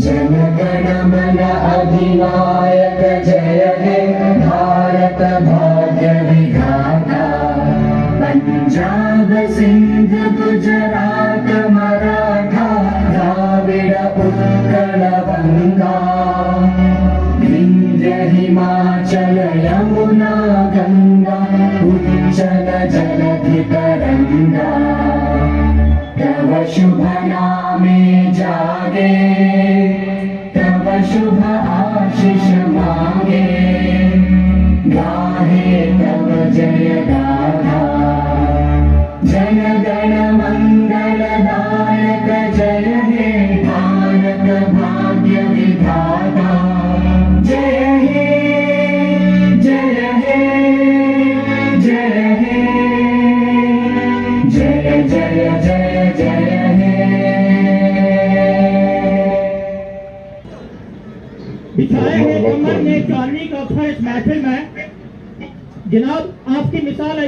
जन गण मन अधिनायक जय हे भारत भाग्य विधाता। पंजाब सिंध गुजरात मराठा द्राविड़ उत्कल बंगा। विंध्य हिमाचल यमुना गंगा उच्चल जलधि तरंगा। तव शुभ नामे जागे तव शुभ आशीष मांगे। गाहे तव जय गाथा जन गण मंगलदायक जय हे भारत भाग्य विधाता। जय हे जय हे जय हे जय जय जय जय हे। बिछाए हुए कमर ने चांदनी का फर्श महफिल में जनाब आपकी मिसाल है।